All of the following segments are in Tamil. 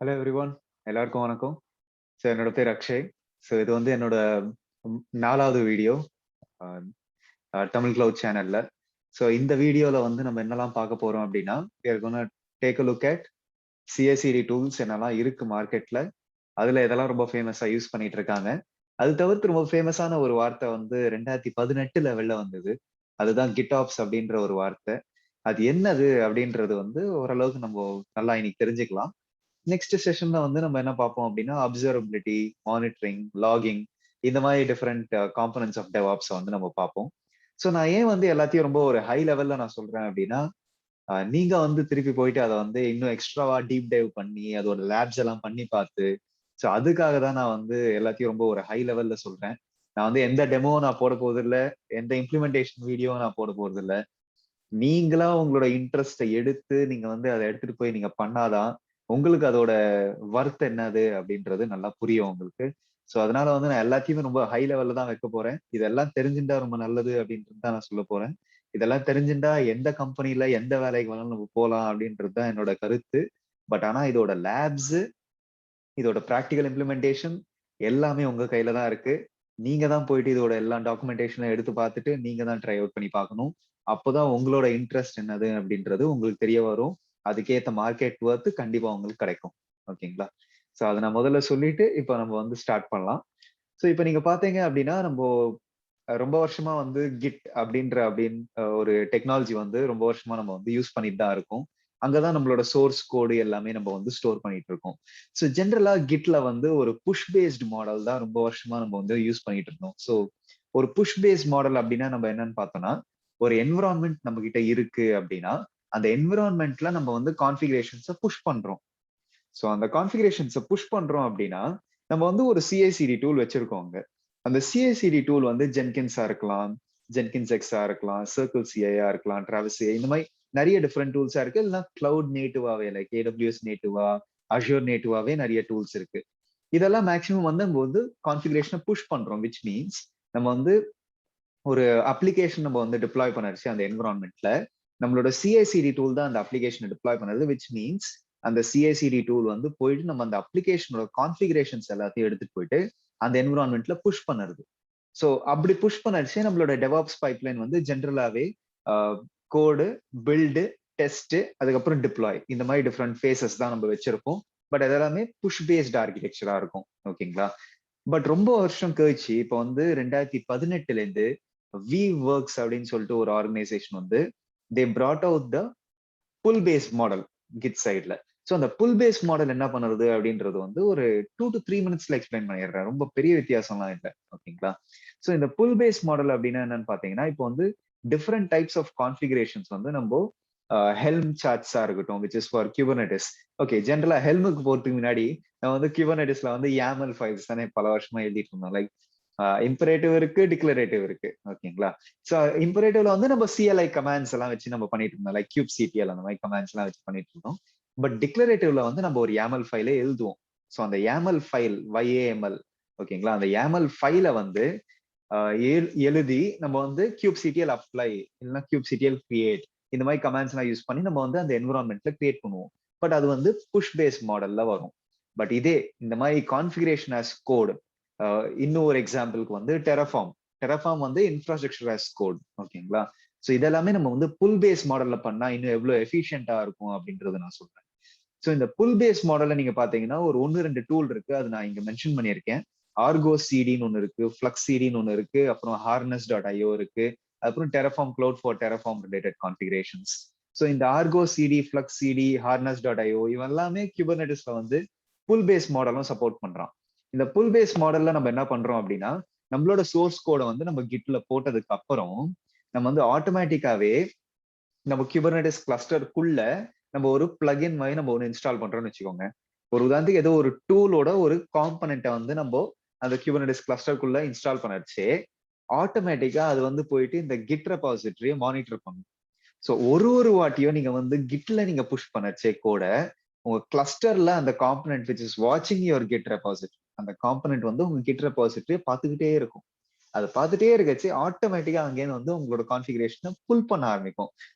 ஹலோ எவ்ரிவன், எல்லாருக்கும் வணக்கம். ஸோ என்னோட பேர் அக்ஷய். ஸோ இது வந்து என்னோட 4வது வீடியோ தமிழ் கிளவுட் சேனல்ல. ஸோ இந்த வீடியோல வந்து நம்ம என்னெல்லாம் பார்க்க போறோம் அப்படின்னா, take a look at CSCD tools என்னெல்லாம் இருக்கு மார்க்கெட்ல, அதுல எதெல்லாம் ரொம்ப ஃபேமஸா யூஸ் பண்ணிட்டு இருக்காங்க. அது தவிர்த்து ரொம்ப ஃபேமஸான ஒரு வார்த்தை வந்து 2018 வெளில வந்தது. அதுதான் GitOps அப்படின்ற ஒரு வார்த்தை. அது என்னது அப்படின்றது வந்து ஓரளவுக்கு நம்ம நல்லா இன்னைக்கு தெரிஞ்சுக்கலாம். நெக்ஸ்ட் செஷன்ல வந்து நம்ம என்ன பார்ப்போம் அப்படின்னா, அப்சர்வபிலிட்டி, மானிட்டரிங், லாகிங் இந்த மாதிரி டிஃப்ரெண்ட் காம்பனன்ட்ஸ் ஆஃப் டெவாப்ஸ் வந்து நம்ம பார்ப்போம். ஸோ நான் ஏன் வந்து எல்லாத்தையும் ரொம்ப ஒரு ஹை லெவல்ல நான் சொல்றேன் அப்படின்னா, நீங்க வந்து திருப்பி போயிட்டு அதை வந்து இன்னும் எக்ஸ்ட்ராவா டீப் டைவ் பண்ணி அதோட லேப்ஸ் எல்லாம் பண்ணி பார்த்து, ஸோ அதுக்காக தான் நான் வந்து எல்லாத்தையும் ரொம்ப ஒரு ஹை லெவல்ல சொல்றேன். நான் வந்து எந்த டெமோ நான் போட போறது இல்ல, எந்த இம்ப்ளிமெண்டேஷன் வீடியோ நான் போட போறது இல்ல. நீங்களா உங்களோட இன்ட்ரெஸ்ட்டை எடுத்து நீங்க வந்து அதை எடுத்துட்டு போய் நீங்க பண்ணாதான் உங்களுக்கு அதோட ஒர்த் என்னது அப்படின்றது நல்லா புரியும் உங்களுக்கு. ஸோ அதனால வந்து நான் எல்லாத்தையுமே ரொம்ப ஹை லெவல்ல தான் வைக்க போறேன். இதெல்லாம் தெரிஞ்சுட்டா ரொம்ப நல்லது அப்படின்றது தான் நான் சொல்ல போறேன். இதெல்லாம் தெரிஞ்சுட்டா எந்த கம்பெனில எந்த வேலைக்கு வேணாலும் நம்ம போகலாம் அப்படின்றது தான் என்னோட கருத்து. பட் ஆனா இதோட லேப்ஸ், இதோட ப்ராக்டிகல் இம்ப்ளிமெண்டேஷன் எல்லாமே உங்க கையில தான் இருக்கு. நீங்க தான் போயிட்டு இதோட எல்லா டாக்குமெண்டேஷனும் எடுத்து பார்த்துட்டு நீங்க தான் ட்ரை அவுட் பண்ணி பார்க்கணும். அப்போதான் உங்களோட இன்ட்ரெஸ்ட் என்னது அப்படின்றது உங்களுக்கு தெரிய வரும். அதுக்கேத்த மார்க்கெட் ஒர்த் கண்டிப்பா உங்களுக்கு கிடைக்கும். ஓகேங்களா? ஸோ அதை நான் முதல்ல சொல்லிட்டு இப்போ நம்ம வந்து ஸ்டார்ட் பண்ணலாம். ஸோ இப்போ நீங்க பாத்தீங்க அப்படின்னா நம்ம ரொம்ப வருஷமா வந்து கிட் ஒரு டெக்னாலஜி வந்து ரொம்ப வருஷமா நம்ம வந்து யூஸ் பண்ணிட்டு தான் இருக்கோம். அங்கதான் நம்மளோட சோர்ஸ் கோடு எல்லாமே நம்ம வந்து ஸ்டோர் பண்ணிட்டு இருக்கோம். ஸோ ஜென்ரலா கிட்ல வந்து ஒரு புஷ் பேஸ்டு மாடல் தான் ரொம்ப வருஷமா நம்ம வந்து யூஸ் பண்ணிட்டு இருந்தோம். ஸோ ஒரு புஷ் பேஸ்ட் மாடல் அப்படின்னா நம்ம என்னன்னு பார்த்தோம்னா, ஒரு என்விரான்மெண்ட் நம்ம கிட்ட இருக்கு அப்படின்னா, அந்த என்விரான்மெண்ட்ல நம்ம வந்து கான்ஃபிகரேஷன்ஸை புஷ் பண்றோம். ஸோ அந்த கான்ஃபிகரேஷன்ஸை புஷ் பண்றோம் அப்படின்னா, நம்ம வந்து ஒரு சிஐசிடி டூல் வச்சிருக்கோங்க. அந்த சிஐசிடி டூல் வந்து ஜென்கின்ஸா இருக்கலாம், ஜென்கின்ஸ் எக்ஸா இருக்கலாம், சர்க்கிள் சிஐயா இருக்கலாம், டிராவஸ் சிஐ இந்த மாதிரி நிறைய டிஃப்ரெண்ட் டூல்ஸா இருக்கு. இல்லைன்னா கிளவுட் நேட்டிவாவே லைக் ஏடபிள்யூஎஸ் நேட்டிவா, அஷ்யூர் நேட்டிவாவே நிறைய டூல்ஸ் இருக்கு. இதெல்லாம் மேக்ஸிமம் வந்து நம்ம வந்து கான்ஃபிகரேஷனை புஷ் பண்றோம். விச் மீன்ஸ் நம்ம வந்து ஒரு அப்ளிகேஷன் நம்ம வந்து டிப்ளாய் பண்ணிருச்சு அந்த என்விரான்மெண்ட்ல, நம்மளோட சிஐசிடி டூல் தான் அந்த அப்ளிகேஷனை டிப்ளாய் பண்ணுறது. விச் மீன்ஸ் அந்த சிஐசிடி டூல் வந்து போயிட்டு நம்ம அந்த அப்ளிகேஷனோட கான்ஃபிகரேஷன்ஸ் எல்லாத்தையும் எடுத்துட்டு போயிட்டு அந்த என்விரான்மெண்ட்ல புஷ் பண்ணுறது. ஸோ அப்படி புஷ் பண்ணிருச்சு நம்மளோட டெவாப்ஸ் பைப்லைன் வந்து ஜென்ரலாவே கோடு, பில்டு, டெஸ்ட், அதுக்கப்புறம் டிப்ளாய் இந்த மாதிரி டிஃப்ரெண்ட் ஃபேசஸ் தான் நம்ம வச்சிருப்போம். பட் அது எல்லாமே புஷ் பேஸ்ட் ஆர்கிடெக்சரா இருக்கும். ஓகேங்களா? பட் ரொம்ப வருஷம் கழிச்சு இப்போ வந்து 2018 இருந்து வி ஒர்க்ஸ் அப்படின்னு சொல்லிட்டு ஒரு ஆர்கனைசேஷன் வந்து they brought out the pull base model Git சைட்ல. ஸோ அந்த புல் பேஸ் மாடல் என்ன பண்ணுறது அப்படின்றது வந்து ஒரு 2 to 3 மினிட்ஸ்ல எக்ஸ்பிளைன் பண்ணிடுறேன். ரொம்ப பெரிய வித்தியாசம்லாம் இல்லை. ஓகேங்களா? ஸோ இந்த புல் பேஸ் மாடல் அப்படின்னா என்னன்னு பாத்தீங்கன்னா, இப்போ வந்து டிஃப்ரெண்ட் டைப்ஸ் ஆஃப் கான்ஃபிகரேஷன்ஸ் வந்து நம்ம ஹெல்ம் சார்ட்ஸா இருக்கட்டும், which is for Kubernetes. Okay, ஜென்ரலா ஹெல்முக்கு போறதுக்கு முன்னாடி நான் வந்து கியூபர்நெட்டிஸ்ல வந்து YAML ஃபைல்ஸ் தானே பல வருஷமா எழுதிட்டு இருந்தோம். லைக் இம்பரேட்டிவ் இருக்கு, டிக்ளரேட்டிவ் இருக்கு. ஓகேங்களா? ஸோ இம்பரேட்டிவ்ல வந்து நம்ம CLI கமாண்ட்ஸ் எல்லாம் வச்சு நம்ம பண்ணிட்டு இருந்தோம். லைக் kubectl அந்த மாதிரி கமாண்ட்ஸ் எல்லாம் வச்சு பண்ணிட்டு இருந்தோம். பட் டிக்ளரேட்டிவ்ல வந்து நம்ம ஒரு YAML ஃபைலே எழுதுவோம். ஸோ அந்த YAML ஃபைல் YAML, ஓகேங்களா, அந்த YAML ஃபைலை வந்து எழுதி நம்ம வந்து kubectl அப்ளை இல்லைன்னா kubectl கிரியேட் இந்த மாதிரி கமாண்ட்ஸ் எல்லாம் யூஸ் பண்ணி நம்ம வந்து அந்த என்விரான்மெண்ட்ல கிரியேட் பண்ணுவோம். பட் அது வந்து புஷ் பேஸ் மாடல்ல வரும். பட் இதே இந்த மாதிரி கான்ஃபிகரேஷன் ஆஸ் கோட், இன்னும் ஒரு எக்ஸாம்பிளுக்கு வந்து டெரஃபார்ம் வந்து இன்ஃப்ராஸ்ட்ரக்சர் ஆஸ் கோட். ஓகேங்களா? ஸோ இதெல்லாமே நம்ம வந்து புல் பேஸ் மாடல்ல பண்ணா இன்னும் எவ்வளவு எஃபிஷியன்டா இருக்கும் அப்படின்றது நான் சொல்றேன். ஸோ இந்த புல் பேஸ் மாடல்ல நீங்க பாத்தீங்கன்னா ஒரு 1-2 டூல் இருக்கு. அது நான் இங்க மென்ஷன் பண்ணியிருக்கேன். ஆர்கோ சிடின்னு ஒன்று இருக்கு, ஃபிளக்ஸ் சிடின்னு ஒன்று இருக்கு, அப்புறம் harness.io இருக்கு, அப்புறம் டெரஃபார்ம் cloud for டெரஃபார்ம் related configurations. So இந்த ஆர்கோ சிடி, ஃபிளக்ஸ் சிடி, harness.io இவன் எல்லாமே குபர்நெட்டிஸ்ல வந்து புல் பேஸ் மாடலும் சப்போர்ட் பண்றான். இந்த புல் பேஸ் மாடல்ல நம்ம என்ன பண்றோம் அப்படின்னா, நம்மளோட சோர்ஸ் கோடை வந்து நம்ம கிட்ல போட்டதுக்கு அப்புறம் நம்ம வந்து ஆட்டோமேட்டிக்காவே நம்ம குபர்நெட்டிஸ் கிளஸ்டருக்குள்ள நம்ம ஒரு பிளகின் மாதிரி நம்ம ஒன்று இன்ஸ்டால் பண்றோம்னு வச்சுக்கோங்க. ஒரு உதாரணத்துக்கு ஏதோ ஒரு டூலோட ஒரு காம்பனண்ட்டை வந்து நம்ம அந்த குபர்நெட்டிஸ் கிளஸ்டருக்குள்ள இன்ஸ்டால் பண்ணாச்சு, ஆட்டோமேட்டிக்கா அது வந்து போயிட்டு இந்த கிட் ரெபாசிட்டரியை மானிட்டர் பண்ணும். ஸோ ஒரு வாட்டியும் நீங்க வந்து கிட்ல நீங்க புஷ் பண்ணச்சே கூட உங்க கிளஸ்டர்ல அந்த காம்பனண்ட் விச் இஸ் வாட்சிங் யுவர் கிட் ரெபாசிட்டரி, அந்த காம்பனண்ட் வந்து உங்க கிட் ரெபாசிட்டரியை பார்த்துக்கிட்டே இருக்கும். அதை பார்த்துட்டே இருக்கச்சு ஆட்டோமேட்டிக்கா அங்கேருந்து வந்து உங்களோட கான்ஃபிகரேஷனை புல் பண்ண ஆரம்பிக்கும்.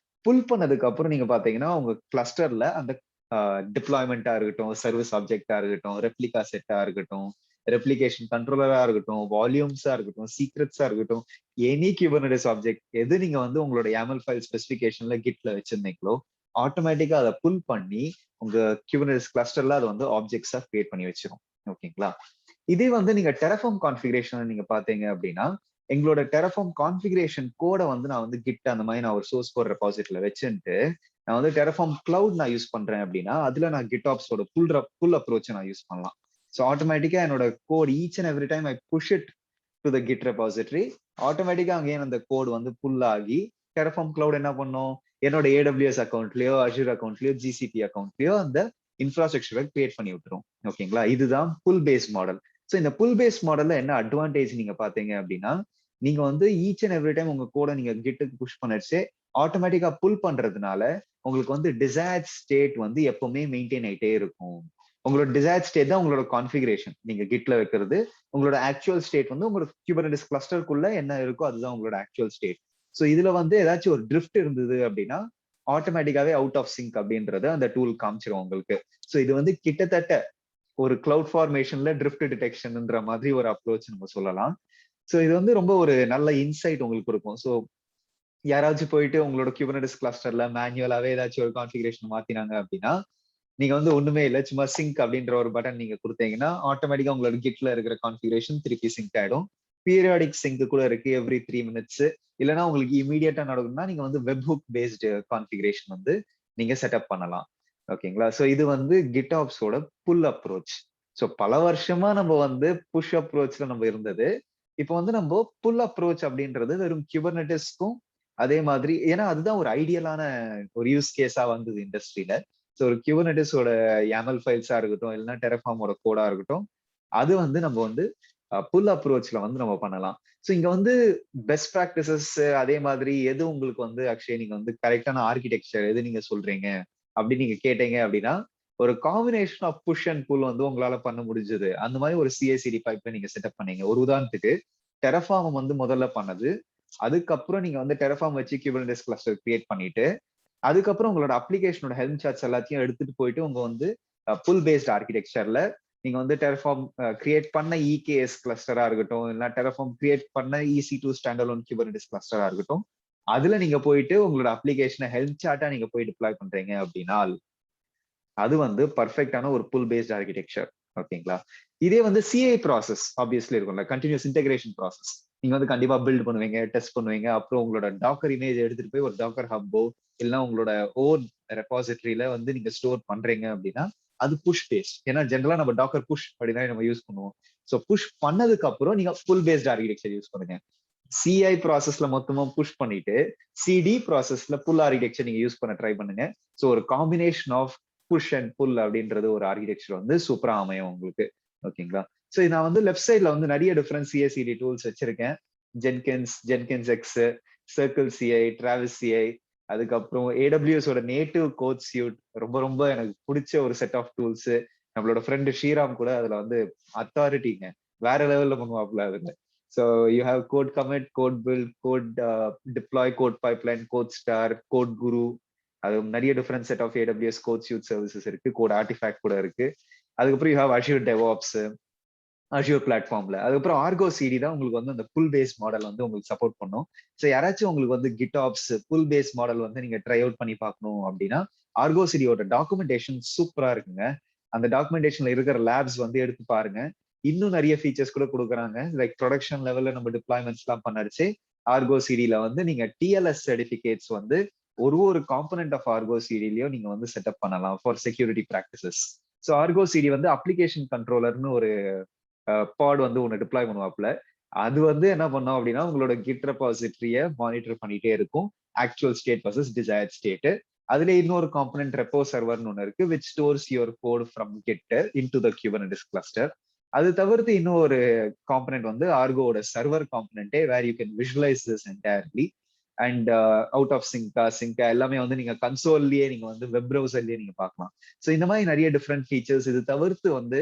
புல் பண்ணதுக்கு அப்புறம் நீங்க பாத்தீங்கன்னா உங்க கிளஸ்டர்ல அந்த டிப்ளாய்மெண்டா இருக்கட்டும், சர்வீஸ் ஆப்ஜெக்டா இருக்கட்டும், ரெப்ளிகா செட்டா இருக்கட்டும், ரெப்ளிகேஷன் கண்ட்ரோலரா இருக்கட்டும், வால்யூம்ஸா இருக்கட்டும், சீக்ரெட்ஸா இருக்கட்டும், எனி குபர்னெட்டிஸ் ஆப்ஜெக்ட் எது நீங்க வந்து உங்களோட YAML ஃபைல் ஸ்பெசிஃபிகேஷன்ல கிட்ல வச்சிருந்தீங்களோ ஆட்டோமேட்டிக்கா அதை புல் பண்ணி உங்க குபர்னெட்டிஸ் கிளஸ்டர்ல அதை வந்து ஆப்ஜெக்ட்ஸா கிரியேட் பண்ணி வச்சிரும். ஓகேங்களா? இதே வந்து நீங்க டெரஃபார்ம் கான்ஃபிகரேஷன் நீங்க பாத்தீங்க அப்படின்னா எங்களோட டெரஃபார்ம் கான்ஃபிகரேஷன் கோடை வந்து நான் வந்து கிட் அந்த மாதிரி நான் ஒரு சோர்ஸ் கோட் ரெபாசிட்டரியில வச்சுட்டு நான் வந்து டெரஃபார்ம் கிளவுட் நான் யூஸ் பண்றேன் அப்படின்னா அதுல நான் GitOpsோட புல் அப்ரோச் நான் யூஸ் பண்ணலாம். ஸோ ஆட்டோமேட்டிக்கா என்னோட code each and every time I push it to the Git repository ஆட்டோமேட்டிக்கா அங்கேயும் அந்த கோட் வந்து புல் ஆகி டெரஃபார்ம் கிளவுட் என்ன பண்ணும் என்னோட AWS அக்கௌண்ட்லயோ அஷூர் அக்கௌண்ட்லயோ GCP அக்கௌண்ட்லயோ அந்த இன்ஃப்ராஸ்ட்ரக்சரை கிரியேட் பண்ணி விட்டுரும். ஓகேங்களா? இதுதான் புல் பேஸ் மாடல். ஸோ இந்த புல் பேஸ் மாடல்ல என்ன அட்வான்டேஜ் நீங்க பாத்தீங்க அப்படின்னா நீங்க வந்து ஈச் அண்ட் எவ்ரி டைம் உங்க கோட நீங்க கிட்டுக்கு புஷ் பண்ணிச்சு ஆட்டோமேட்டிக்கா புல் பண்றதுனால உங்களுக்கு வந்து டிசைர்ட் ஸ்டேட் வந்து எப்பவுமே மெயின்டைன் ஆயிட்டே இருக்கும். உங்களோட டிசைர்ட் ஸ்டேட் தான் உங்களோட கான்ஃபிகரேஷன் நீங்க கிட்ல வைக்கிறது. உங்களோட ஆக்சுவல் ஸ்டேட் வந்து உங்களோட குபர்னெட்டிஸ் கிளஸ்டருக்குள்ள என்ன இருக்கோ அதுதான் உங்களோட ஆக்சுவல் ஸ்டேட். ஸோ இதுல வந்து ஏதாச்சும் ஒரு ட்ரிஃப்ட் இருந்தது அப்படின்னா ஆட்டோமேட்டிக்காவே அவுட் ஆஃப் சிங்க் அப்படின்றத அந்த டூல் காமிச்சிரும் உங்களுக்கு. ஸோ இது வந்து கிட்டத்தட்ட ஒரு கிளவுட் ஃபார்மேஷன்ல ட்ரிஃப்ட் டிடெக்ஷன்ன்ற மாதிரி ஒரு அப்ரோச் நம்ம சொல்லலாம். ஸோ இது வந்து ரொம்ப ஒரு நல்ல இன்சைட் உங்களுக்கு இருக்கும். ஸோ யாராச்சும் போயிட்டு உங்களோட குபர்னெட்டிஸ் கிளஸ்டர்ல மேனுவலாவே ஏதாச்சும் ஒரு கான்ஃபிகரேஷன் மாத்தினாங்க அப்படின்னா நீங்க வந்து ஒண்ணுமே இல்லை சும்மா சிங்க் அப்படின்ற ஒரு பட்டன் நீங்க கொடுத்தீங்கன்னா ஆட்டோமேட்டிக்கா உங்களோட கிட்ல இருக்கிற கான்ஃபிகரேஷன் திருப்பி சிங்க் ஆயிடும். பீரியாடிக் சிங்க் கூட இருக்கு எவ்ரி 3 minutes. இல்லைன்னா உங்களுக்கு இமீடியட்டா நடக்கணும்னா நீங்க வந்து வெப்ஹுக் பேஸ்டு கான்ஃபிகரேஷன் வந்து நீங்க செட்டப் பண்ணலாம். ஓகேங்களா? ஸோ இது வந்து GitOpsோட புல் அப்ரோச். ஸோ பல வருஷமா நம்ம வந்து புஷ் அப்ரோச்ல நம்ம இருந்தது. இப்போ வந்து நம்ம புல் அப்ரோச் அப்படின்றது வெறும் குபர்னெட்டிஸ்க்கும் அதே மாதிரி ஏன்னா அதுதான் ஒரு ஐடியலான ஒரு யூஸ் கேஸா வந்தது இண்டஸ்ட்ரியில. ஸோ ஒரு குபர்னெட்டிஸோட YAML ஃபைல்ஸா இருக்கட்டும் இல்லைன்னா டெரஃபார்மோட கோடா இருக்கட்டும் அது வந்து நம்ம வந்து புல் அப்ரோச்ல வந்து நம்ம பண்ணலாம். ஸோ இங்க வந்து பெஸ்ட் ப்ராக்டிசஸ் அதே மாதிரி எது உங்களுக்கு வந்து அக்ஷய் நீங்க வந்து கரெக்டான ஆர்கிடெக்சர் எது நீங்க சொல்றீங்க அப்படின்னு நீங்க கேட்டீங்க அப்படின்னா ஒரு காம்பினேஷன் ஆஃப் புஷ் அண்ட் புல் வந்து உங்களால பண்ண முடிஞ்சது. அந்த மாதிரி ஒரு CI/CD பைப்ல நீங்க செட்டப் பண்ணீங்க. ஒரு உதாரணத்துக்கு டெரஃபார்ம் வந்து முதல்ல பண்ணது. அதுக்கப்புறம் நீங்க வந்து டெரஃபார்ம் வச்சு குபர்னெட்டிஸ் கிளஸ்டர் கிரியேட் பண்ணிட்டு அதுக்கப்புறம் உங்களோட அப்ளிகேஷனோட ஹெல்ம் சார்ட்ஸ் எல்லாத்தையும் எடுத்துட்டு போயிட்டு உங்க வந்து புல் பேஸ்ட் ஆர்கிடெக்சர்ல நீங்க வந்து டெரஃபார்ம் கிரியேட் பண்ண EKS கிளஸ்டரா இருக்கட்டும் இல்லைன்னா டெரஃபார்ம் கிரியேட் பண்ண EC2 ஸ்டாண்டர்லோன் குபர்னெட்டிஸ் கிளஸ்டரா இருக்கட்டும் அதுல நீங்க போயிட்டு உங்களோட அப்ளிகேஷனை ஹெல்ப் சார்ட்டா நீங்க போய் டிப்ளாய் பண்றீங்க அப்படின்னா அது வந்து பர்ஃபெக்டான ஒரு புல் பேஸ்ட் ஆர்கிடெக்சர். ஓகேங்களா? இதே வந்து CI ப்ராசஸ் ஆப்வியஸ்லி இருக்கும்ல கண்டினியூஸ் இன்டெகிரேஷன் ப்ராசஸ் நீங்க வந்து கண்டிப்பா பில்ட் பண்ணுவீங்க டெஸ்ட் பண்ணுவீங்க அப்புறம் உங்களோட டாக்கர் இமேஜ் எடுத்துட்டு போய் ஒரு டாக்கர் ஹப்போ இல்லைன்னா உங்களோட ஓன் ரெபாசிட்டரியில வந்து நீங்க ஸ்டோர் பண்றீங்க அப்படின்னா அது புஷ் பேஸ்ட். ஏன்னா ஜென்ரலா நம்ம டாக்கர் புஷ் அப்படின்னா நம்ம யூஸ் பண்ணுவோம். ஸோ புஷ் பண்ணதுக்கு அப்புறம் நீங்க புல் பேஸ்ட் ஆர்கிடெக்சர் யூஸ் பண்ணுங்க. CI ப்ராசஸ்ல மொத்தமா புஷ் பண்ணிட்டு CD ப்ராசஸ்ல புல் ஆர்கிடெக்சர் நீங்க யூஸ் பண்ண ட்ரை பண்ணுங்க. ஸோ ஒரு காம்பினேஷன் ஆஃப் புஷ் அண்ட் புல் அப்படின்றது ஒரு ஆர்கிடெக்சர் வந்து சூப்பரா அமையும் உங்களுக்கு. ஓகேங்களா? ஸோ நான் வந்து லெஃப்ட் சைட்ல வந்து நிறைய டிஃபரெண்ட் CI/CD டூல்ஸ் வச்சிருக்கேன். Jenkins X, circle CI, Travis CI, அதுக்கப்புறம் AWSோட நேட்டிவ் கோட் சியூட் ரொம்ப ரொம்ப எனக்கு பிடிச்ச ஒரு செட் ஆஃப் டூல்ஸ். நம்மளோட ஃப்ரெண்டு ஸ்ரீராம் கூட அதுல வந்து அத்தாரிட்டிங்க வேற லெவல்ல பண்ணுவாப்ல அதுல. So you have code commit, code build, code deploy, code pipeline, code star, code guru, அது நிறைய different set of AWS code suite services இருக்கு. கோட் ஆர்டிஃபேக்ட் கூட இருக்கு. அதுக்கப்புறம் you have azure DevOps azure பிளாட்ஃபார்ம்ல. அதுக்கப்புறம் ஆர்கோ CD தான் உங்களுக்கு வந்து அந்த புல் பேஸ் மாடல் வந்து உங்களுக்கு சப்போர்ட் பண்ணும். ஸோ யாராச்சும் உங்களுக்கு வந்து GitOps புல் பேஸ் மாடல் வந்து நீங்க ட்ரை அவுட் பண்ணி பார்க்கணும் அப்படின்னா ஆர்கோ CDயோட டாக்குமெண்டேஷன் சூப்பரா இருக்குங்க. அந்த டாக்குமெண்டேஷன்ல இருக்கிற லேப்ஸ் வந்து எடுத்து பாருங்க. இன்னும் நிறைய ஃபீச்சர்ஸ் கூட கொடுக்குறாங்க. லைக் ப்ரொடக்ஷன் லெவல்ல நம்ம டிப்ளாய்மெண்ட்ஸ் எல்லாம் பண்ணடிச்சு ஆர்கோ CDல வந்து நீங்க TLS சர்டிபிகேட்ஸ் வந்து ஒரு காம்பனன்ட் ஆஃப் ஆர்கோ CDலயும் நீங்க வந்து செட்டப் பண்ணலாம் for security practices. So Argo CD வந்து அப்ளிகேஷன் கண்ட்ரோலர்னு ஒரு பாட் வந்து ஒன்னு டிப்ளாய் பண்ணுவாப்ல. அது வந்து என்ன பண்ணோம் அப்படின்னா உங்களோட கிட் ரெபாசிட்டரிய மானிட்டர் பண்ணிட்டே இருக்கும். Actual state versus desired state. அதுல இன்னொரு காம்பனன்ட் ரெப்போ சர்வர்னு ஒன்று இருக்கு which stores your code from git into the Kubernetes cluster. அது தவிர்த்து இன்னும் ஒரு காம்பனன்ட் வந்து ஆர்கோட சர்வர் காம்பனன்ட்டே where you can visualize this entirely and out of சிங்கா எல்லாமே வந்து நீங்க கன்சோல்லயே நீங்க வந்து வெப் ப்ரௌசர்லயே நீங்க பார்க்கலாம். ஸோ இந்த மாதிரி நிறைய டிஃப்ரெண்ட் ஃபீச்சர்ஸ். இது தவிர்த்து வந்து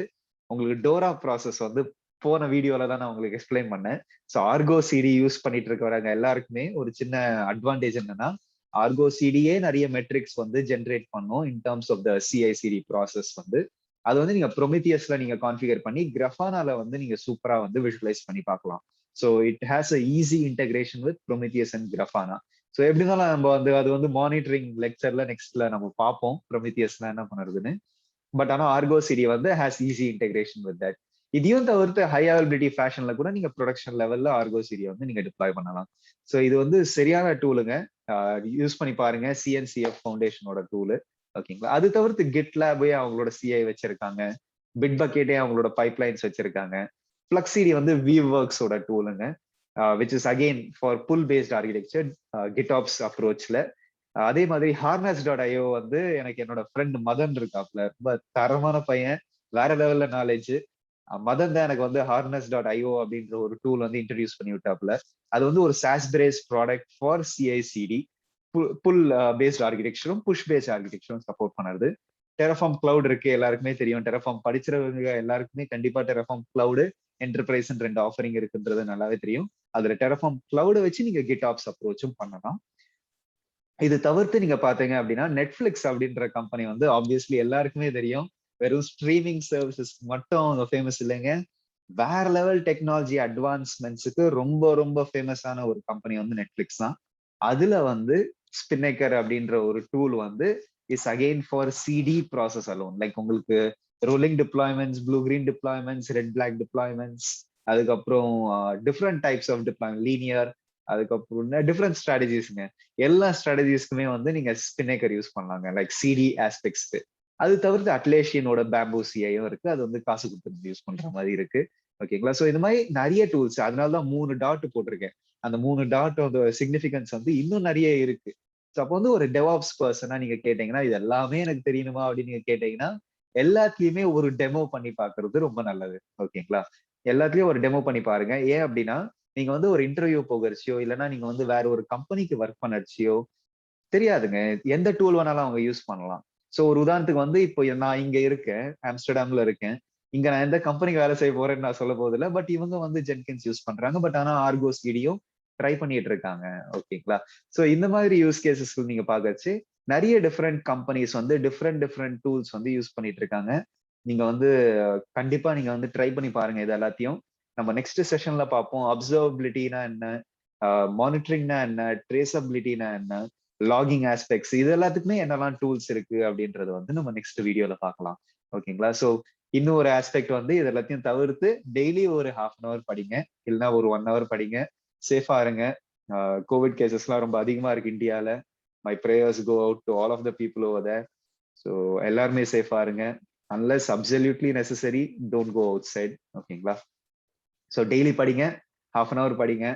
உங்களுக்கு டோரா ப்ராசஸ் வந்து போன வீடியோல தான் நான் உங்களுக்கு எக்ஸ்பிளைன் பண்ணேன். ஸோ ஆர்கோ CD யூஸ் பண்ணிட்டு இருக்கிறவங்க எல்லாருக்குமே ஒரு சின்ன அட்வான்டேஜ் என்னன்னா ஆர்கோ சிடியே நிறைய மெட்ரிக்ஸ் வந்து ஜென்ரேட் பண்ணும் in terms of the CICD process வந்து. அது வந்து நீங்க ப்ரொமித்தியஸ்ல நீங்க கான்ஃபிகர் பண்ணி கிராஃபானால வந்து நீங்க சூப்பரா வந்து விஷுவலைஸ் பண்ணி பார்க்கலாம். So it has a easy integration with Prometheus and Grafana. So எப்படி இருந்தாலும் நம்ம வந்து அது வந்து மானிட்டரிங் லெக்சர்ல நெக்ஸ்ட்ல நம்ம பார்ப்போம் ப்ரொமித்தியஸ்ல என்ன பண்ணுறதுன்னு. பட் ஆனா ஆர்கோ சிடி வந்து has easy integration with that. இதையும் தவிர்த்து ஹை அவைலபிலிட்டி ஃபேஷன்ல கூட நீங்க ப்ரொடக்ஷன் லெவல்ல ஆர்கோ சிடியை வந்து நீங்க டிப்ளாய் பண்ணலாம். ஸோ இது வந்து சரியான டூலுங்க. யூஸ் பண்ணி பாருங்க. சிஎன்சிஎஃப் ஃபவுண்டேஷனோட டூலு. ஓகேங்களா. அது தவிர்த்து கிட்லேபே அவங்களோட சிஐ வச்சிருக்காங்க. பிட் பக்கெட்டே அவங்களோட பைப்லைன்ஸ் வச்சிருக்காங்க. ஃபிளக்ஸிடி வந்து வீவர்க்ஸோட டூலுங்க. Which is again for pull based architecture GitOps அப்ரோச்ல. அதே மாதிரி harness.io வந்து எனக்கு என்னோட ஃப்ரெண்ட் மதன் இருக்காப்ல, ரொம்ப தரமான பையன், வேற லெவல்ல நாலேஜ். மதன் தான் எனக்கு வந்து harness.io அப்படின்ற ஒரு டூல் வந்து இன்ட்ரடியூஸ் பண்ணி விட்டாப்ல. அது வந்து ஒரு SaaS based product for CI CD. Pull based ஆர்கிடெக்சரும் புஷ் பேஸ்ட் ஆர்கிடெக்சரும் சப்போர்ட் பண்ணுறது. டெரஃபார்ம் கிளவுட் இருக்கு, எல்லாருக்குமே தெரியும். டெரஃபார்ம் படிச்சிருவங்க எல்லாருக்குமே கண்டிப்பா டெரஃபார்ம் கிளவுடு என்டர்பிரைஸ் 2 ஆஃபரிங் இருக்குன்றது நல்லாவே தெரியும். அதுல டெரஃபார்ம் கிளவுட வச்சு நீங்க கிட்ஆப்ஸ் அப்ரோச்சும் பண்ணலாம். இது தவிர்த்து நீங்க பாத்தீங்க அப்படின்னா நெட்ஃபிளிக்ஸ் அப்படின்ற கம்பெனி வந்து ஆப்வியஸ்லி எல்லாருக்குமே தெரியும். வெறும் ஸ்ட்ரீமிங் சர்வீசஸ் மட்டும் அவங்க ஃபேமஸ் இல்லைங்க. வேற லெவல் டெக்னாலஜி அட்வான்ஸ்மெண்ட்ஸுக்கு ரொம்ப ரொம்ப ஃபேமஸான ஒரு கம்பெனி வந்து நெட்ஃபிளிக்ஸ் தான். அதுல வந்து ஸ்பின்னேக்கர் அப்படின்ற ஒரு டூல் வந்து is again for CD process alone. Like உங்களுக்கு rolling deployments, blue green deployments, red black deployments, அதுக்கப்புறம் different types of deployment, linear, அதுக்கப்புறம் டிஃப்ரெண்ட் ஸ்ட்ராட்டஜிஸ்ங்க. எல்லா ஸ்ட்ராட்டஜிஸ்க்குமே வந்து நீங்க ஸ்பின்னேக்கர் யூஸ் பண்ணலாங்க, லைக் சிடி ஆஸ்பெக்ட்ஸ்க்கு. அது தவிர்த்து அட்லேஷியனோட பேம்பூ சிஐயும் இருக்கு. அது வந்து காசு கொடுத்து யூஸ் பண்ற மாதிரி இருக்கு. ஓகேங்களா. ஸோ இந்த மாதிரி நிறைய டூல்ஸ், அதனாலதான் 3 டாட் போட்டிருக்கேன். அந்த 3 டாட்டோட சிக்னிபிகன்ஸ் வந்து இன்னும் நிறைய இருக்கு. ஸோ அப்போ வந்து ஒரு டெவாப்ஸ் பர்சனா நீங்க கேட்டீங்கன்னா இது எல்லாமே எனக்கு தெரியணுமா அப்படின்னு நீங்க கேட்டீங்கன்னா எல்லாத்துலயுமே ஒரு டெமோ பண்ணி பாக்குறது ரொம்ப நல்லது. ஓகேங்களா. எல்லாத்துலயும் ஒரு டெமோ பண்ணி பாருங்க. ஏன் அப்படின்னா நீங்க வந்து ஒரு இன்டர்வியூ போகிறச்சியோ இல்லைன்னா நீங்க வந்து வேற ஒரு கம்பெனிக்கு ஒர்க் பண்ணச்சியோ தெரியாதுங்க. எந்த டூல் வேணாலும் அவங்க யூஸ் பண்ணலாம். சோ ஒரு உதாரணத்துக்கு வந்து இப்போ நான் இங்க இருக்கேன், ஆம்ஸ்டர்டாம்ல இருக்கேன். இங்க நான் எந்த கம்பெனிக்கு வேலை செய்ய போறேன்னு நான் சொல்ல போதில்லை. பட் இவங்க வந்து ஜென்கின்ஸ் யூஸ் பண்றாங்க. பட் ஆனா ஆர்கோஸ் வீடியோ ட்ரை பண்ணிட்டு இருக்காங்க. ஓகேங்களா. சோ இந்த மாதிரி யூஸ் கேசஸ் நீங்க பாக்கச்சு நிறைய டிஃப்ரெண்ட் கம்பெனிஸ் வந்து டிஃப்ரெண்ட் டூல்ஸ் வந்து யூஸ் பண்ணிட்டு இருக்காங்க. நீங்க வந்து கண்டிப்பா நீங்க வந்து ட்ரை பண்ணி பாருங்க இது எல்லாத்தையும். நம்ம நெக்ஸ்ட் செஷன்ல பார்ப்போம். அப்சர்வபிலிட்டினா என்ன, மானிட்டரிங்னா என்ன, ட்ரேசபிலிட்டினா என்ன, லாகிங் ஆஸ்பெக்ட்ஸ், இது எல்லாத்துக்குமே என்னெல்லாம் டூல்ஸ் இருக்கு அப்படின்றது வந்து நம்ம நெக்ஸ்ட் வீடியோல பார்க்கலாம். ஓகேங்களா. ஸோ இன்னும் ஒரு ஆஸ்பெக்ட் வந்து இது எல்லாத்தையும் தவிர்த்து டெய்லி ஒரு 1/2 hour படிங்க, இல்லைன்னா ஒரு 1 hour படிங்க. சேஃபா இருங்க. கோவிட் கேசஸ்லாம் ரொம்ப அதிகமா இருக்கு இந்தியால. My prayers go out to all of the people over there. So எல்லாருமே சேஃபா இருங்க. Unless absolutely necessary don't go outside. ஓகேங்களா. ஸோ டெய்லி படிங்க, 1/2 hour படிங்க.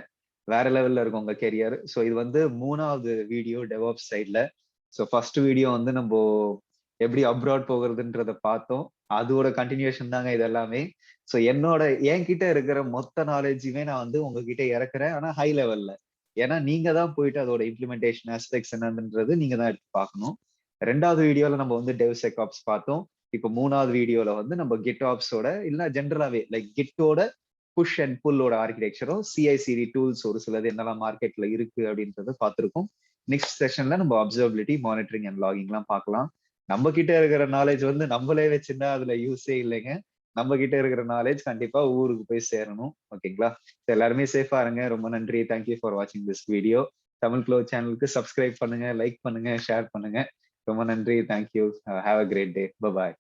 வேற லெவல்ல இருக்கும் உங்க கெரியர். ஸோ இது வந்து 3வது வீடியோ டெவாப்ஸ் சைட்ல. ஸோ ஃபர்ஸ்ட் வீடியோ வந்து நம்ம எப்படி அப்ராட் போகிறதுன்றத பார்த்தோம். அதோட கண்டினியூஷன் தாங்க இது எல்லாமே. ஸோ என்கிட்ட இருக்கிற மொத்த நாலேஜுமே நான் வந்து உங்ககிட்ட இறக்குறேன். ஆனா ஹை லெவல்ல. ஏன்னா நீங்க தான் போயிட்டு அதோட இம்ப்ளிமெண்டேஷன் ஆஸ்பெக்ட்ஸ் என்னன்றது நீங்க தான் எடுத்து பார்க்கணும். 2வது வீடியோல நம்ம வந்து DevSecOps பார்த்தோம். இப்போ 3வது வீடியோல வந்து நம்ம GitOpsோட இல்ல ஜென்ரலாவே லைக் கிட்டோட புஷ் அண்ட் புல்லோட ஆர்கிடெக்சரும் சிஐசிடி டூல்ஸ் ஒரு சிலது என்னெல்லாம் மார்க்கெட்ல இருக்கு அப்படின்றத பார்த்திருக்கோம். நெக்ஸ்ட் செஷன்ல நம்ம அப்சர்வபிலிட்டி, மானிட்டரிங் அண்ட் லாகிங்லாம் பார்க்கலாம். நம்ம கிட்ட இருக்கிற நாலேஜ் வந்து நம்மளே வச்சிருந்தா அதுல யூஸே இல்லைங்க. நம்ம கிட்ட இருக்கிற நாலேஜ் கண்டிப்பா ஊருக்கு போய் சேரணும். ஓகேங்களா. எல்லாருமே சேஃபா இருங்க. ரொம்ப நன்றி. தேங்க்யூ ஃபார் வாட்சிங் திஸ் வீடியோ. தமிழ் க்ளோ சேனலுக்கு சப்ஸ்கிரைப் பண்ணுங்க, லைக் பண்ணுங்க, ஷேர் பண்ணுங்க. ரொம்ப நன்றி. Thank you. Have a great day. By.